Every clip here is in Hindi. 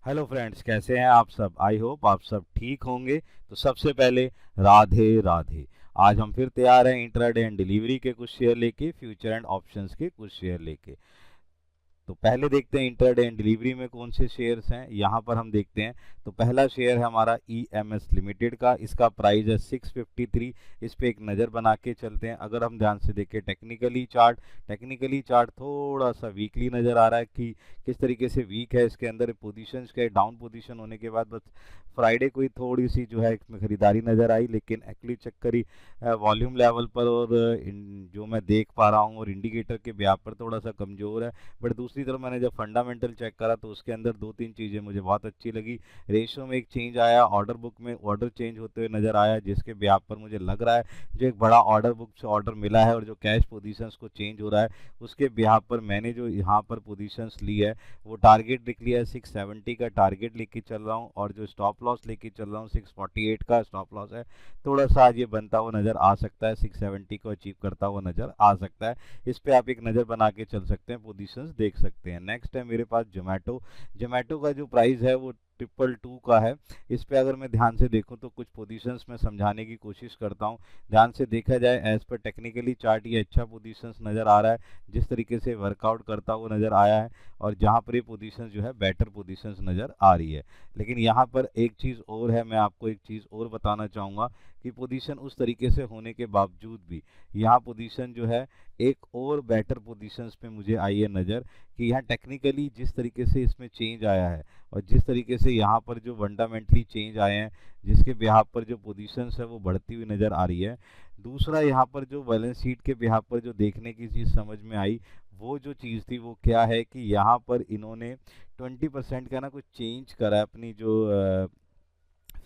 हेलो फ्रेंड्स, कैसे हैं आप सब। आई होप आप सब ठीक होंगे। तो सबसे पहले राधे राधे। आज हम फिर तैयार हैं इंट्राडे एंड डिलीवरी के कुछ शेयर लेके, फ्यूचर एंड ऑप्शंस के कुछ शेयर लेके। तो पहले देखते हैं इंट्राडे एंड डिलीवरी में कौन से शेयर्स हैं। यहाँ पर हम देखते हैं तो पहला शेयर है हमारा ईएमएस लिमिटेड का। इसका प्राइस है 653। इस पे एक नज़र बना के चलते हैं। अगर हम ध्यान से देखें टेक्निकली चार्ट थोड़ा सा वीकली नज़र आ रहा है कि किस तरीके से वीक है। इसके अंदर पोजीशंस के डाउन पोजीशन होने के बाद बस फ्राइडे को ही थोड़ी सी जो है इसमें खरीदारी नज़र आई, लेकिन एक्चुअली चक्कर वॉल्यूम लेवल पर और जो मैं देख पा रहा हूँ और इंडिकेटर के ब्याह पर थोड़ा सा कमज़ोर है। बट दूसरी तरफ मैंने जब फंडामेंटल चेक करा तो उसके अंदर दो तीन चीज़ें मुझे बहुत अच्छी लगी। रेशियो में एक चेंज आया, ऑर्डर बुक में ऑर्डर चेंज होते हुए नज़र आया, जिसके ब्याह पर मुझे लग रहा है जो एक बड़ा ऑर्डर बुक से ऑर्डर मिला है और जो कैश पोजीशंस को चेंज हो रहा है उसके ब्याह पर मैंने जो यहाँ पर पोजीशंस ली है वो टारगेट लिख लिया है। 670 का टारगेट लेके चल रहा हूँ और जो स्टॉप लॉस लेके चल रहा हूँ 648 का स्टॉप लॉस है। थोड़ा सा आज ये बनता हुआ नज़र आ सकता है, 670 को अचीव करता हुआ नज़र आ सकता है। इस पे आप एक नज़र बना के चल सकते हैं, पोजीशंस देख सकते हैं। नेक्स्ट है मेरे पास जोमेटो का जो प्राइस है वो 222 का है। इस पे अगर मैं ध्यान से देखूं तो कुछ पोजीशंस में समझाने की कोशिश करता हूं। ध्यान से देखा जाए एज पर टेक्निकली चार्ट ये अच्छा पोजीशंस नज़र आ रहा है, जिस तरीके से वर्कआउट करता हुआ नज़र आया है और जहां पर ये पोजीशंस जो है बेटर पोजीशंस नज़र आ रही है। लेकिन यहाँ पर एक चीज़ और है, मैं आपको एक चीज़ और बताना चाहूँगा कि पोजीशन उस तरीके से होने के बावजूद भी यहाँ पोजीशन जो है एक और बेटर पोजीशंस पे मुझे आई है नज़र कि यहाँ टेक्निकली जिस तरीके से इसमें चेंज आया है और जिस तरीके से यहाँ पर जो फंडामेंटली चेंज आए हैं जिसके बिहार पर जो पोजीशंस है वो बढ़ती हुई नज़र आ रही है। दूसरा यहाँ पर जो बैलेंस शीट के बिहार पर जो देखने की चीज़ समझ में आई वो जो चीज़ थी वो क्या है कि यहाँ पर इन्होंने 20% का ना कुछ चेंज करा है, अपनी जो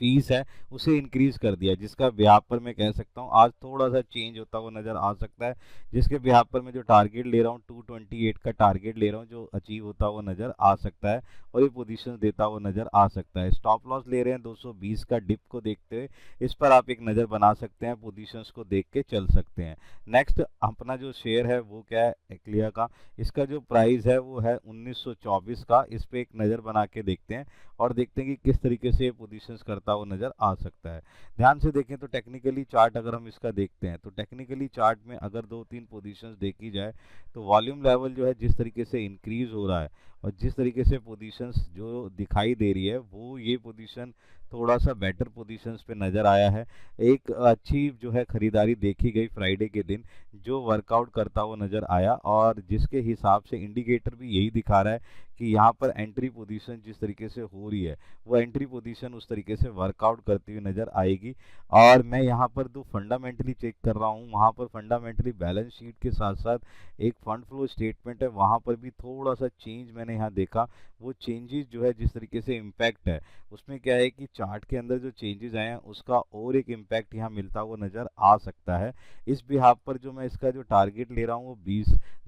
फीस है उसे इंक्रीज कर दिया, जिसका ब्याह पर मैं कह सकता हूँ आज थोड़ा सा चेंज होता हुआ नजर आ सकता है। जिसके ब्याह पर मैं जो टारगेट ले रहा हूँ 228 का टारगेट ले रहा हूँ जो अचीव होता हुआ नजर आ सकता है और ये पोजीशन देता हुआ नजर आ सकता है। स्टॉप लॉस ले रहे हैं 220 का डिप को देखते हुए, इस पर आप एक नज़र बना सकते हैं, पोजीशंस को देख के चल सकते हैं। नेक्स्ट अपना जो शेयर है वो क्या है, एक्लिया का। इसका जो प्राइस है वो है 1924 का। इस पर एक नज़र बना के देखते हैं और देखते हैं कि किस तरीके से ये पोजीशंस करता हुआ नज़र आ सकता है। ध्यान से देखें तो टेक्निकली चार्ट अगर हम इसका देखते हैं तो टेक्निकली चार्ट में अगर दो तीन पोजीशंस देखी जाए तो वॉल्यूम लेवल जो है जिस तरीके से इंक्रीज हो रहा है और जिस तरीके से पोजीशंस जो दिखाई दे रही है वो ये पोजीशन थोड़ा सा बेटर पोजीशंस पे नज़र आया है। एक अच्छी जो है खरीदारी देखी गई फ्राइडे के दिन, जो वर्कआउट करता हुआ नज़र आया और जिसके हिसाब से इंडिकेटर भी यही दिखा रहा है कि यहाँ पर एंट्री पोजीशन जिस तरीके से हो रही है वो एंट्री पोजीशन उस तरीके से वर्कआउट करती हुई नज़र आएगी। और मैं यहाँ पर जो फंडामेंटली चेक कर रहा हूँ वहाँ पर फंडामेंटली बैलेंस शीट के साथ साथ एक फंड फ्लो स्टेटमेंट है, वहाँ पर भी थोड़ा सा चेंज मैंने यहाँ देखा। वो चेंजेस जो है जिस तरीके से इम्पैक्ट है उसमें क्या है कि चार्ट के अंदर जो चेंजेस आए हैं उसका और एक इम्पैक्ट यहाँ मिलता हुआ नज़र आ सकता है। इस बिहाफ पर जो मैं इसका जो टारगेट ले रहा हूँ वो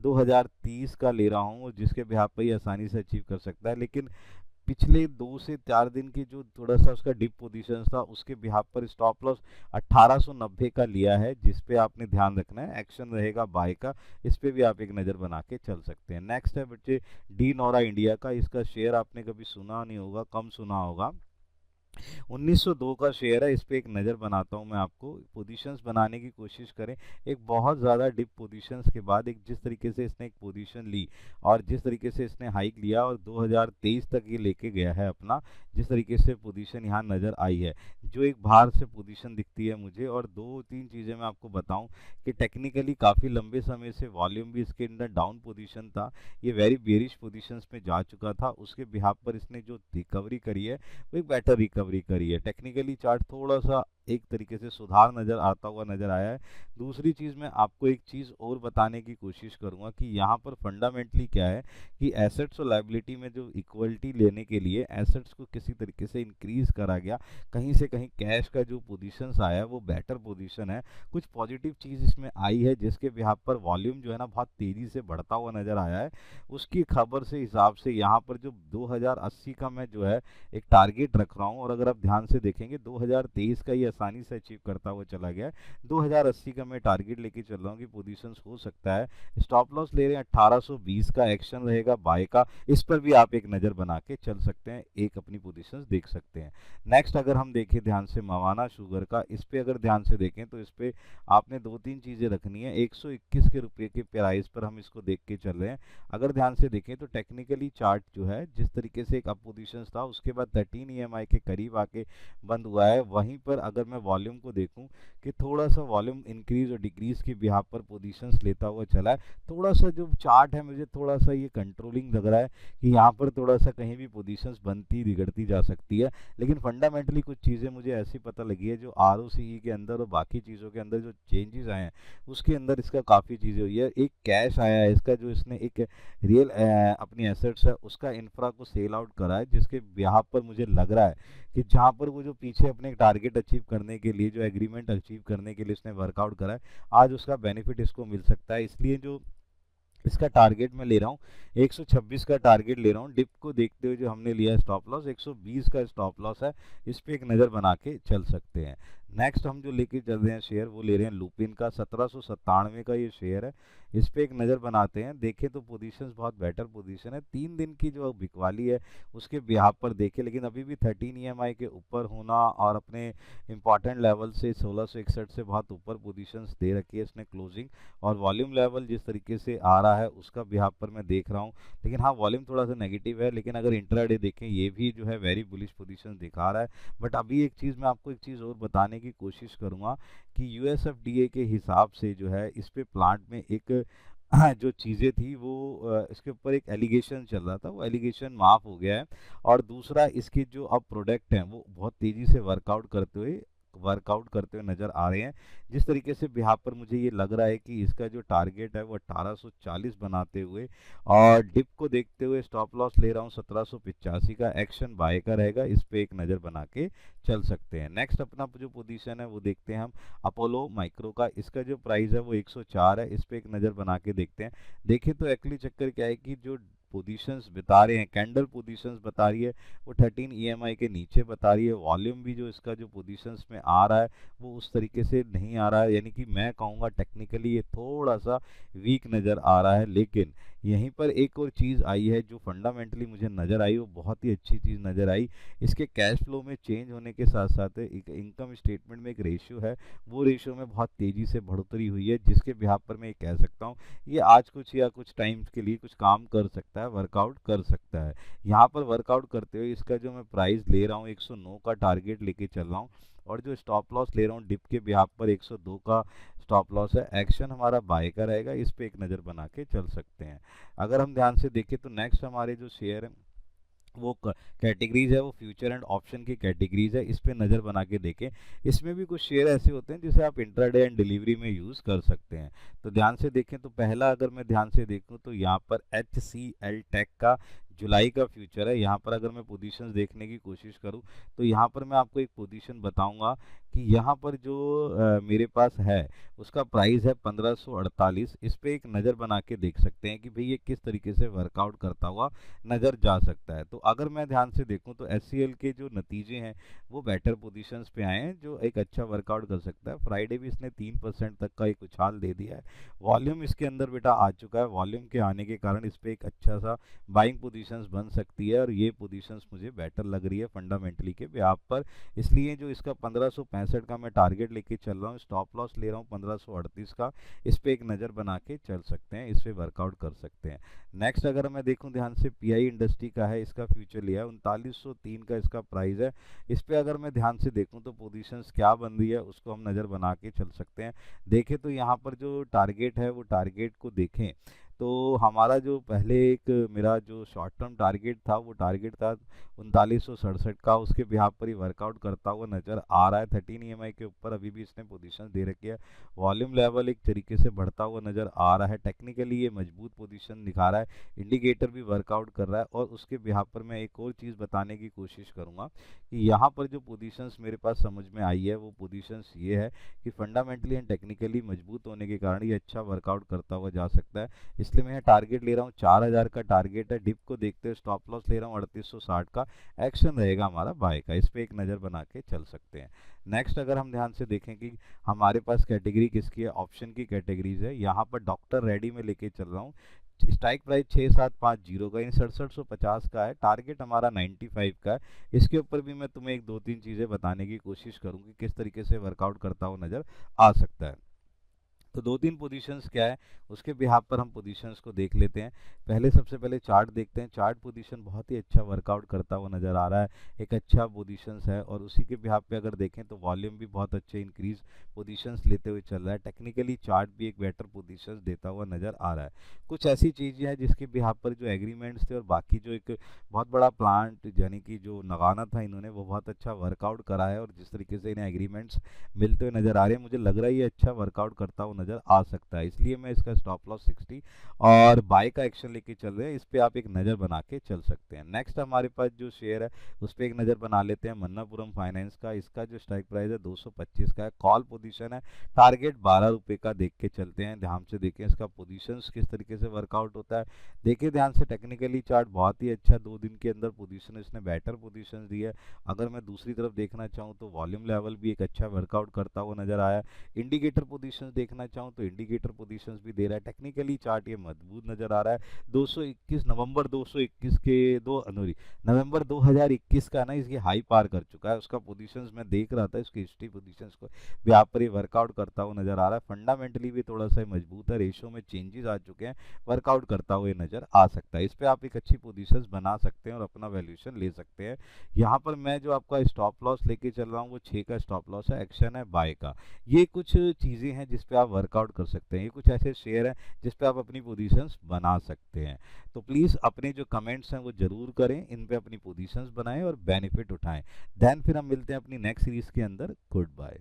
2030 का ले रहा हूँ, जिसके बिहाफ पर ये आसानी से अचीव कर सकता है। लेकिन पिछले 2 से 4 दिन की जो थोड़ा सा उसका डिप पोजीशन था उसके बिहाफ पर स्टॉप लॉस 1890 का लिया है, जिस पे आपने ध्यान रखना है, एक्शन रहेगा बाय का। इस पे भी आप एक नज़र बना के चल सकते हैं। नेक्स्ट है बच्चे डी नोरा इंडिया का। इसका शेयर आपने कभी सुना नहीं होगा, कम सुना होगा। 1902 का शेयर है। इस पे एक नज़र बनाता हूँ मैं आपको, पोजीशंस बनाने की कोशिश करें। एक बहुत ज़्यादा डिप पोजीशंस के बाद एक जिस तरीके से इसने एक पोजीशन ली और जिस तरीके से इसने हाइक लिया और 2023 तक ये लेके गया है अपना, जिस तरीके से पोजीशन यहाँ नज़र आई है जो एक बाहर से पोजीशन दिखती है मुझे। और दो तीन चीज़ें मैं आपको बताऊं कि टेक्निकली काफ़ी लंबे समय से वॉल्यूम भी इसके अंदर डाउन पोजीशन था, ये वेरी बेरिश पोजीशंस में जा चुका था। उसके बिहाफ पर इसने जो रिकवरी करी है वो एक बेटर रिकवरी करी है। टेक्निकली चार्ट थोड़ा सा एक तरीके से सुधार नज़र आता हुआ नज़र आया है। दूसरी चीज़ मैं आपको एक चीज़ और बताने की कोशिश करूंगा कि यहाँ पर फंडामेंटली क्या है कि एसेट्स और लाइबिलिटी में जो इक्वलिटी लेने के लिए एसेट्स को किसी तरीके से इंक्रीज करा गया, कहीं से कहीं कैश का जो पोजीशंस आया है वो बेटर पोजीशन है। कुछ पॉजिटिव चीज़ इसमें आई है जिसके बिहाफ पर वॉल्यूम जो है ना बहुत तेज़ी से बढ़ता हुआ नज़र आया है। उसकी खबर से हिसाब से यहाँ पर जो 2080 का मैं जो है एक टारगेट रख रहा हूँ और अगर आप ध्यान से देखेंगे 2023 का ये आसानी से अचीव करता हुआ चला गया है। 2080 का मैं टारगेट लेके चल रहा हूँ कि पोजीशंस हो सकता है। स्टॉप लॉस ले रहे हैं 1820 का, एक्शन रहेगा बाय का, इस पर भी आप एक नज़र बना के चल सकते हैं, एक अपनी पोजीशंस देख सकते हैं। नेक्स्ट अगर हम देखें ध्यान से मवाना शुगर का, इस पे अगर ध्यान से देखें तो इस पे आपने दो तीन चीज़ें रखनी है। 121 के रुपये के प्राइस पर हम इसको देख के चल रहे हैं। अगर ध्यान से देखें तो टेक्निकली चार्ट जो है जिस तरीके से एक अप पोजीशन था उसके बाद 13 EMI के करीब आके बंद हुआ है, वहीं पर अगर मैं वॉल्यूम को देखूं कि थोड़ा सा वॉल्यूम इंक्रीज और डिक्रीज के बिहाफ पर पोजीशंस लेता हुआ चला है। थोड़ा सा जो चार्ट है मुझे थोड़ा सा ये कंट्रोलिंग लग रहा है कि यहाँ पर थोड़ा सा कहीं भी पोजीशंस बनती बिगड़ती जा सकती है, लेकिन फंडामेंटली कुछ चीज़ें मुझे ऐसी पता लगी है जो ROCE के अंदर और बाकी चीज़ों के अंदर जो चेंजेस आए हैं उसके अंदर इसका काफ़ी चीज़ें हुई है। एक कैश आया है इसका, जो इसने एक रियल अपनी एसेट्स है उसका इंफ्रा को सेल आउट करा है, जिसके बिहाफ पर मुझे लग रहा है कि जहाँ पर वो जो पीछे अपने टारगेट अचीव करने के लिए, जो एग्रीमेंट अचीव करने के लिए इसने वर्कआउट करा है, आज उसका बेनिफिट इसको मिल सकता है। इसलिए जो इसका टारगेट मैं ले रहा हूँ 126 का टारगेट ले रहा हूँ। डिप को देखते हुए जो हमने लिया है स्टॉप लॉस 120 का स्टॉप लॉस है, इस पे एक नज़र बना के चल सकते हैं। नेक्स्ट हम जो लेके चल रहे हैं शेयर वो ले रहे हैं लुपिन का, 1797 का ये शेयर है, इस पे एक नज़र बनाते हैं। देखें तो पोजीशंस बहुत बेटर पोजीशन है, 3 दिन की जो बिकवाली है उसके बिहाफ पर देखें, लेकिन अभी भी 13 EMI के ऊपर होना और अपने इंपॉर्टेंट लेवल से 1661 से बहुत ऊपर पोजीशंस दे रखी है इसने क्लोजिंग, और वॉल्यूम लेवल जिस तरीके से आ रहा है उसका बिहाफ पर मैं देख रहा हूँ। लेकिन हाँ वॉल्यूम थोड़ा सा नेगेटिव है, लेकिन अगर इंट्राडे देखें ये भी जो है वेरी बुलिश पोजीशन दिखा रहा है। बट अभी एक चीज़ मैं आपको एक चीज़ और बताने की कोशिश करूँगा कि USFDA के हिसाब से जो है इस पे प्लांट में एक जो चीज़ें थी वो इसके ऊपर एक एलिगेशन चल रहा था, वो एलिगेशन माफ़ हो गया है। और दूसरा इसके जो अब प्रोडक्ट हैं वो बहुत तेज़ी से वर्कआउट करते हुए नज़र आ रहे हैं। जिस तरीके से बिहाफ पर मुझे ये लग रहा है कि इसका जो टारगेट है वो 1840 बनाते हुए, और डिप को देखते हुए स्टॉप लॉस ले रहा हूँ 1785 का, एक्शन बाय का रहेगा, इस पे एक नज़र बना के चल सकते हैं। नेक्स्ट अपना जो पोजीशन है वो देखते हैं हम अपोलो माइक्रो का, इसका जो प्राइस है वो 104 है, इस पे एक नज़र बना के देखते हैं। देखें तो एक्चुअली चक्कर क्या है कि जो पोजीशंस बता रहे हैं, कैंडल पोजीशंस बता रही है वो 13 EMI के नीचे बता रही है। वॉल्यूम भी जो इसका जो पोजीशंस में आ रहा है वो उस तरीके से नहीं आ रहा है, यानी कि मैं कहूँगा टेक्निकली ये थोड़ा सा वीक नज़र आ रहा है। लेकिन यहीं पर एक और चीज़ आई है जो फंडामेंटली मुझे नज़र आई, वो बहुत ही अच्छी चीज़ नज़र आई। इसके कैश फ्लो में चेंज होने के साथ साथ एक इनकम स्टेटमेंट में एक रेशियो है, वो रेशियो में बहुत तेज़ी से बढ़ोतरी हुई है, जिसके बिहाफ पर मैं ये कह सकता हूँ ये आज कुछ या कुछ टाइम्स के लिए कुछ काम कर सकता है, वर्कआउट कर सकता है। यहाँ पर वर्कआउट करते हुए इसका जो मैं प्राइस ले रहा हूँ 109 का टारगेट लेके चल रहा हूँ, और जो स्टॉप लॉस ले रहा हूँ डिप के बिहाफ पर 102 का स्टॉप लॉस है। एक्शन हमारा बाय का रहेगा, इस पे एक नज़र बना के चल सकते हैं। अगर हम ध्यान से देखें तो नेक्स्ट हमारे जो शेयर है वो कैटेगरीज है वो फ्यूचर एंड ऑप्शन की कैटेगरीज है, इस पे नज़र बना के देखें। इसमें भी कुछ शेयर ऐसे होते हैं जिसे आप इंट्राडे एंड डिलीवरी में यूज़ कर सकते हैं। तो ध्यान से देखें तो पहला अगर मैं ध्यान से देखूं तो यहाँ पर HCL टेक का जुलाई का फ्यूचर है। यहाँ पर अगर मैं पोजीशंस देखने की कोशिश करूँ तो यहाँ पर मैं आपको एक पोजीशन बताऊँगा कि यहाँ पर जो मेरे पास है उसका प्राइस है 1548, इस पे एक नज़र बना के देख सकते हैं कि भाई ये किस तरीके से वर्कआउट करता हुआ नज़र जा सकता है। तो अगर मैं ध्यान से देखूं तो HCL के जो नतीजे हैं वो बेटर पोजीशंस पे आए हैं, जो एक अच्छा वर्कआउट कर सकता है। फ्राइडे भी इसने 3% तक का एक उछाल दे दिया है। वॉल्यूम इसके अंदर बेटा आ चुका है, वॉल्यूम के आने के कारण इस पर एक अच्छा सा बाइंग पोजीशंस बन सकती है, और ये पोजीशंस मुझे बेटर लग रही है फंडामेंटली के बिहाफ पर। इसलिए जो इसका 1565 का मैं टारगेट लेके चल रहा हूँ, स्टॉप लॉस ले रहा हूँ 1538 का, इस पे एक नज़र बना के चल सकते हैं, इस पे वर्कआउट कर सकते हैं। नेक्स्ट अगर मैं देखूं ध्यान से PI इंडस्ट्री का है, इसका फ्यूचर लिया है 3903 का इसका प्राइस है। इस पे अगर मैं ध्यान से देखूं तो पोजीशंस क्या बन रही है उसको हम नज़र बना के चल सकते हैं। देखें तो यहाँ पर जो टारगेट है वो टारगेट को देखें तो हमारा जो पहले एक मेरा जो शॉर्ट टर्म टारगेट था वो टारगेट था 3967 का, उसके बिहाफ पर ही वर्कआउट करता हुआ नज़र आ रहा है। 13 EMI के ऊपर अभी भी इसने पोजीशन दे रखी है, वॉल्यूम लेवल एक तरीके से बढ़ता हुआ नज़र आ रहा है। टेक्निकली ये मजबूत पोजीशन दिखा रहा है, इंडिकेटर भी वर्कआउट कर रहा है। और उसके बिहाफ पर मैं एक और चीज़ बताने की कोशिश करूँगा कि यहाँ पर जो पोजीशंस मेरे पास समझ में आई है वो पोजीशंस ये है कि फंडामेंटली एंड टेक्निकली मजबूत होने के कारण ये अच्छा वर्कआउट करता हुआ जा सकता है। इसलिए मैं टारगेट ले रहा हूँ 4000 का टारगेट है। डिप को देखते हुए स्टॉप लॉस ले रहा हूँ 3860 का। एक्शन रहेगा हमारा बाय का, इस पे एक नज़र बना के चल सकते हैं। नेक्स्ट अगर हम ध्यान से देखें कि हमारे पास कैटेगरी किसकी है, ऑप्शन की कैटेगरीज है। यहाँ पर डॉक्टर रेडी में लेके चल रहा हूँ। स्ट्राइक प्राइस 6750 का, इन 6750 का है। टारगेट हमारा 95 का है। इसके ऊपर भी मैं तुम्हें एक दो तीन चीज़ें बताने की कोशिश करूँगी किस तरीके से वर्कआउट करता हुआ नज़र आ सकता है। तो दो तीन पोजीशंस क्या है, उसके बिहाफ पर हम पोजीशंस को देख लेते हैं। पहले सबसे पहले चार्ट देखते हैं। चार्ट पोजीशन बहुत ही अच्छा वर्कआउट करता हुआ नज़र आ रहा है, एक अच्छा पोजीशंस है। और उसी के बिहाफ पे अगर देखें तो वॉल्यूम भी बहुत अच्छे इंक्रीज पोजीशंस लेते हुए चल रहा है। टेक्निकली चार्ट भी एक बेटर पोजीशंस देता हुआ नज़र आ रहा है। कुछ ऐसी चीज़ें हैं जिसके बिहाफ पर जो एग्रीमेंट्स थे और बाकी जो एक बहुत बड़ा प्लांट यानी कि जो नगाना था इन्होंने, वो बहुत अच्छा वर्कआउट करा है। और जिस तरीके से इन्हें एग्रीमेंट्स मिलते हुए नज़र आ रहे हैं, मुझे लग रहा है ये अच्छा वर्कआउट करता हुआ नज़र आ सकता है। इसलिए मैं इसका स्टॉप लॉस 60 और बाय का एक्शन लेके चल रहे हैं। इस पे आप एक नज़र बना के चल सकते हैं। नेक्स्ट हमारे पास जो शेयर है उस पर एक नज़र बना लेते हैं, मन्नापुरम फाइनेंस का। इसका जो स्ट्राइक प्राइस है 225 का है, कॉल पोजीशन है। टारगेट 12 रुपये का देख के चलते हैं। ध्यान से देखें इसका पोजीशंस किस तरीके से वर्कआउट होता है। देखिए ध्यान से, टेक्निकली चार्ट बहुत ही अच्छा, 2 दिन के अंदर पोजीशन इसने बेटर पोजीशन दी है। अगर मैं दूसरी तरफ देखना चाहूँ तो वॉल्यूम लेवल भी एक अच्छा वर्कआउट करता हुआ नजर आया। इंडिकेटर पोजीशंस देखना चाहूँ तो इंडिकेटर पोजीशंस भी दे रहा है। टेक्निकली चार्ट ये मजबूत नजर आ रहा है। 221 नवंबर 221 के नवंबर 2021 का ना इसकी हाई पार कर चुका है। उसका पोजीशंस मैं देख रहा था, इसकी हिस्ट्री पोजीशंस को भी यहाँ पर ये वर्कआउट करता हुआ नजर आ रहा है। फंडामेंटली भी थोड़ा सा मजबूत है, रेशो में चेंजेस आ चुके हैं, वर्कआउट करता हुआ नजर आ सकता है। इस पर आप एक अच्छी पोजीशंस बना सकते हैं और अपना वैल्यूएशन ले सकते हैं। यहाँ पर मैं जो आपका स्टॉप लॉस लेके चल रहा हूँ वो 6 का स्टॉप लॉस है, एक्शन है बाय का। ये कुछ चीज़ें हैं जिस पे आप वर्कआउट कर सकते हैं। ये कुछ ऐसे शेयर हैं जिस पे आप अपनी पोजीशंस बना सकते हैं। तो प्लीज़ अपने जो कमेंट्स हैं वो ज़रूर करें, इन पे अपनी पोजीशंस बनाएं और बेनिफिट उठाएं। देन फिर हम मिलते हैं अपनी नेक्स्ट सीरीज़ के अंदर। Good bye.